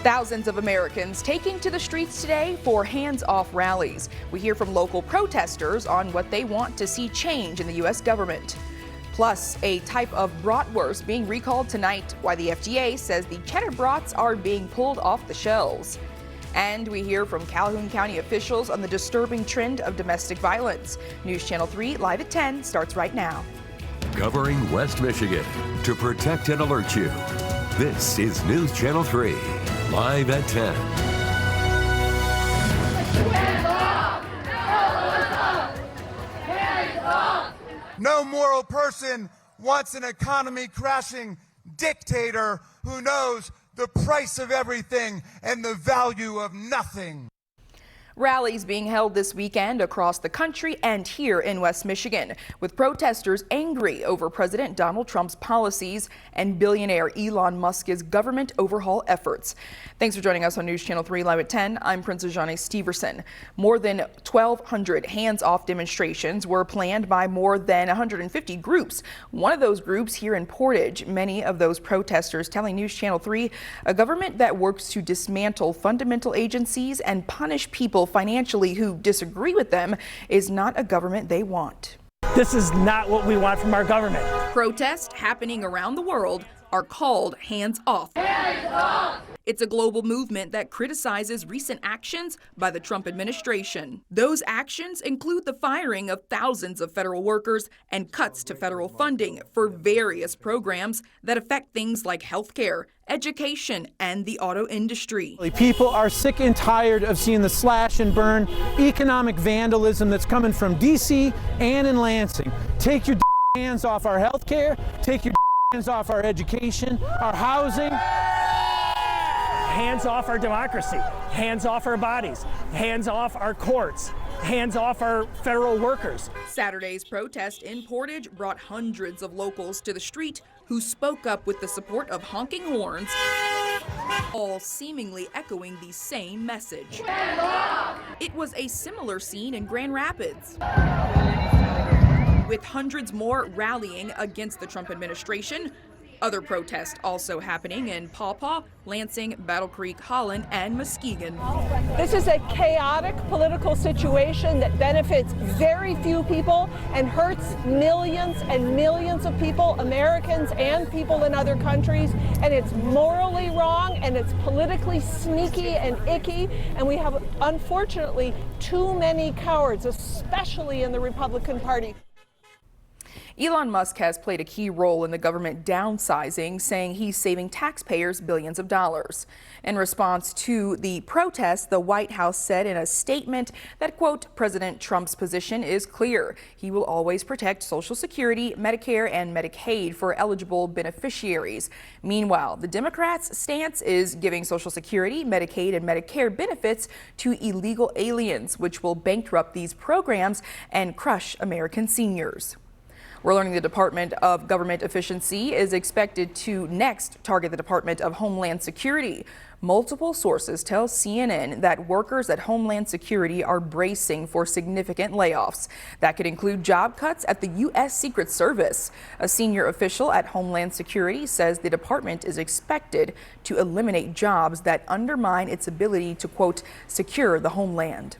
Thousands of Americans taking to the streets today for hands-off rallies. We hear from local protesters on what they want to see change in the U.S. government. Plus, a type of bratwurst being recalled tonight, why the FDA says the cheddar brats are being pulled off the shelves. And we hear from Calhoun County officials on the disturbing trend of domestic violence. News Channel 3 live at 10 starts right now. Covering West Michigan to protect and alert you. This is News Channel 3, live at 10. Hands off! Hands off! No moral person wants an economy crashing dictator who knows the price of everything and the value of nothing. Rallies being held this weekend across the country and here in West Michigan, with protesters angry over President Donald Trump's policies and billionaire Elon Musk's government overhaul efforts. Thanks for joining us on News Channel 3 live at 10. I'm Princess Johnny Steverson. More than 1,200 hands-off demonstrations were planned by more than 150 groups. One of those groups here in Portage. Many of those protesters telling News Channel 3 a government that works to dismantle fundamental agencies and punish people financially who disagree with them is not a government they want. This is not what we want from our government. Protests happening around the world are called Hands Off. Hands off! It's a global movement that criticizes recent actions by the Trump administration. Those actions include the firing of thousands of federal workers and cuts to federal funding for various programs that affect things like healthcare, education, and the auto industry. People are sick and tired of seeing the slash and burn economic vandalism that's coming from D.C. and in Lansing. Take your hands off our healthcare, take your hands off our education, our housing. Hands off our democracy, hands off our bodies, hands off our courts, hands off our federal workers. Saturday's protest in Portage brought hundreds of locals to the street who spoke up with the support of honking horns, all seemingly echoing the same message. It was a similar scene in Grand Rapids, with hundreds more rallying against the Trump administration. Other protests also happening in Paw Paw, Lansing, Battle Creek, Holland, and Muskegon. This is a chaotic political situation that benefits very few people and hurts millions and millions of people, Americans and people in other countries. And it's morally wrong, and it's politically sneaky and icky. And we have, unfortunately, too many cowards, especially in the Republican Party. Elon Musk has played a key role in the government downsizing, saying he's saving taxpayers billions of dollars. In response to the protests, the White House said in a statement that, quote, President Trump's position is clear. He will always protect Social Security, Medicare, and Medicaid for eligible beneficiaries. Meanwhile, the Democrats' stance is giving Social Security, Medicaid, and Medicare benefits to illegal aliens, which will bankrupt these programs and crush American seniors. We're learning the Department of Government Efficiency is expected to next target the Department of Homeland Security. Multiple sources tell CNN that workers at Homeland Security are bracing for significant layoffs. That could include job cuts at the U.S. Secret Service. A senior official at Homeland Security says the department is expected to eliminate jobs that undermine its ability to, quote, secure the homeland.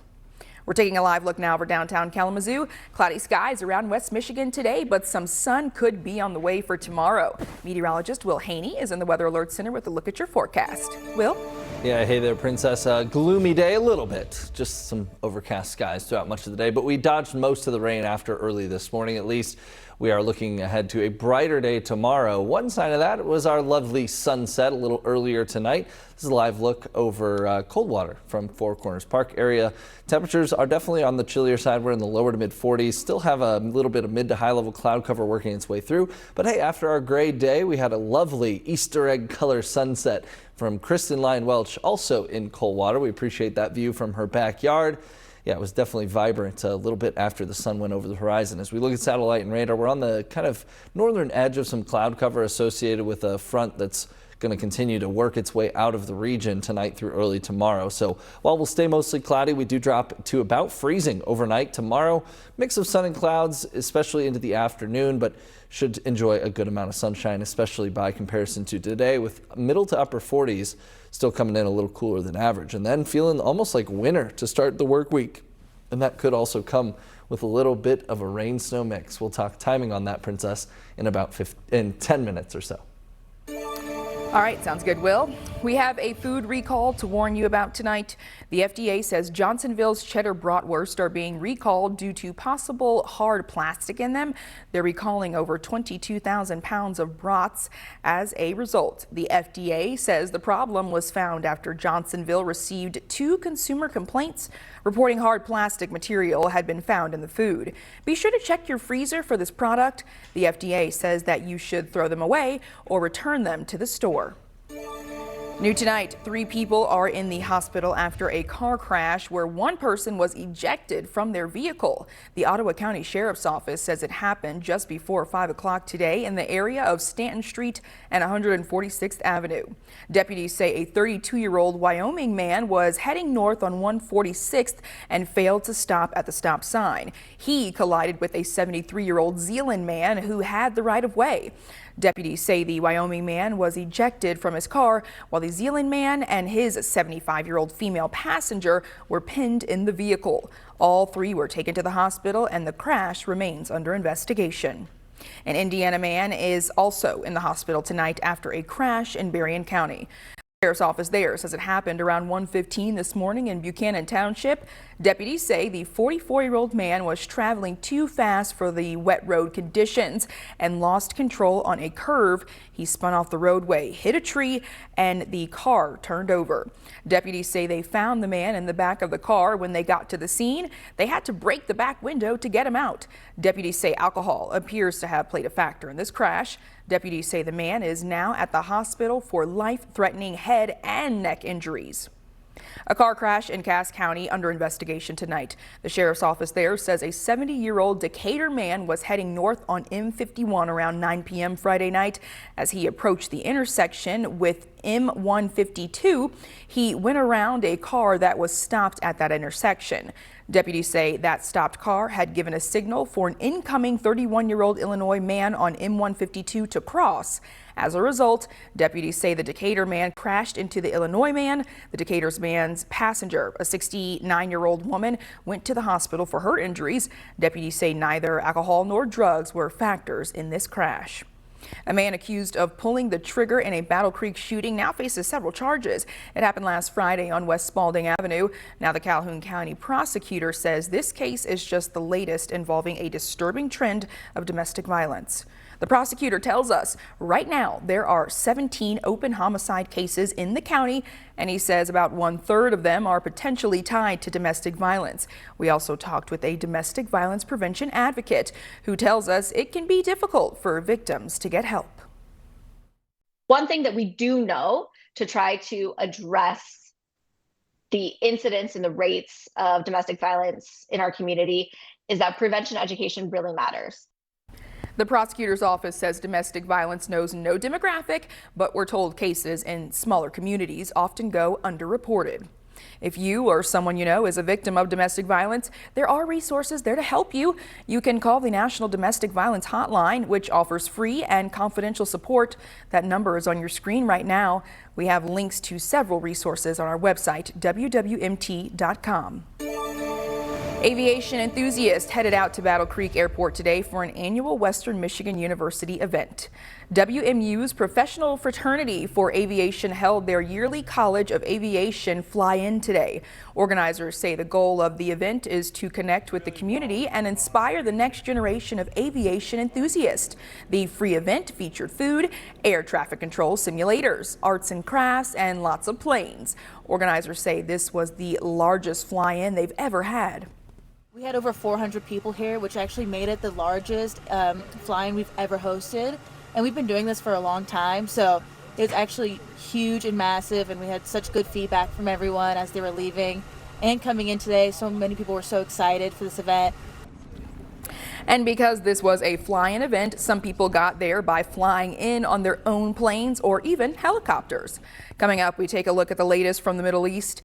We're taking a live look now over downtown Kalamazoo. Cloudy skies around West Michigan today, but some sun could be on the way for tomorrow. Meteorologist Will Haney is in the Weather Alert Center with a look at your forecast. Will? Yeah, hey there, Princess. Gloomy day a little bit. Just some overcast skies throughout much of the day, but we dodged most of the rain after early this morning, at least. We are looking ahead to a brighter day tomorrow. One sign of that was our lovely sunset a little earlier tonight. This is a live look over Coldwater from Four Corners Park area. Temperatures are definitely on the chillier side. We're in the lower to mid 40s. Still have a little bit of mid to high level cloud cover working its way through. But hey, after our gray day, we had a lovely Easter egg color sunset from Kristen Lyon Welch, also in Coldwater. We appreciate that view from her backyard. Yeah, it was definitely vibrant a little bit after the sun went over the horizon. As we look at satellite and radar, we're on the kind of northern edge of some cloud cover associated with a front that's going to continue to work its way out of the region tonight through early tomorrow. So while we'll stay mostly cloudy, we do drop to about freezing overnight tomorrow. Mix of sun and clouds, especially into the afternoon, but should enjoy a good amount of sunshine, especially by comparison to today, with middle to upper 40s still coming in a little cooler than average, and then feeling almost like winter to start the work week. And that could also come with a little bit of a rain snow mix. We'll talk timing on that, Princess, in about 10 minutes or so. All right, sounds good, Will. We have a food recall to warn you about tonight. The FDA says Johnsonville's cheddar bratwurst are being recalled due to possible hard plastic in them. They're recalling over 22,000 pounds of brats as a result. The FDA says the problem was found after Johnsonville received 2 consumer complaints reporting hard plastic material had been found in the food. Be sure to check your freezer for this product. The FDA says that you should throw them away or return them to the store. New tonight, 3 people are in the hospital after a car crash where one person was ejected from their vehicle. The Ottawa County Sheriff's Office says it happened just before 5 o'clock today in the area of Stanton Street and 146th Avenue. Deputies say a 32-year-old Wyoming man was heading north on 146th and failed to stop at the stop sign. He collided with a 73-year-old Zealand man who had the right of way. Deputies say the Wyoming man was ejected from his car while the Zealand man and his 75-year-old female passenger were pinned in the vehicle. All 3 were taken to the hospital and the crash remains under investigation. An Indiana man is also in the hospital tonight after a crash in Berrien County. The Sheriff's Office there says it happened around 1:15 this morning in Buchanan Township. Deputies say the 44-year-old man was traveling too fast for the wet road conditions and lost control on a curve. He spun off the roadway, hit a tree, and the car turned over. Deputies say they found the man in the back of the car. When they got to the scene, they had to break the back window to get him out. Deputies say alcohol appears to have played a factor in this crash. Deputies say the man is now at the hospital for life-threatening head and neck injuries. A car crash in Cass County under investigation tonight. The sheriff's office there says a 70-year-old Decatur man was heading north on M51 around 9 p.m. Friday night. As he approached the intersection with M152, he went around a car that was stopped at that intersection. Deputies say that stopped car had given a signal for an incoming 31-year-old Illinois man on M152 to cross. As a result, deputies say the Decatur man crashed into the Illinois man. The Decatur man's passenger, a 69-year-old woman, went to the hospital for her injuries. Deputies say neither alcohol nor drugs were factors in this crash. A man accused of pulling the trigger in a Battle Creek shooting now faces several charges. It happened last Friday on West Spalding Avenue. Now the Calhoun County prosecutor says this case is just the latest involving a disturbing trend of domestic violence. The prosecutor tells us right now there are 17 open homicide cases in the county, and he says about 1/3 of them are potentially tied to domestic violence. We also talked with a domestic violence prevention advocate who tells us it can be difficult for victims to get help. One thing that we do know to try to address the incidence and the rates of domestic violence in our community is that prevention education really matters. The prosecutor's office says domestic violence knows no demographic, but we're told cases in smaller communities often go underreported. If you or someone you know is a victim of domestic violence, there are resources there to help you. You can call the National Domestic Violence Hotline, which offers free and confidential support. That number is on your screen right now. We have links to several resources on our website, wwmt.com. Aviation enthusiasts headed out to Battle Creek Airport today for an annual Western Michigan University event. WMU's Professional Fraternity for Aviation held their yearly College of Aviation fly-in today. Organizers say the goal of the event is to connect with the community and inspire the next generation of aviation enthusiasts. The free event featured food, air traffic control simulators, arts and crafts, and lots of planes. Organizers say this was the largest fly-in they've ever had. We had over 400 people here, which actually made it the largest flying we've ever hosted. And we've been doing this for a long time, so it was actually huge and massive, and we had such good feedback from everyone as they were leaving and coming in today. So many people were so excited for this event. And because this was a fly-in event, some people got there by flying in on their own planes or even helicopters. Coming up, we take a look at the latest from the Middle East.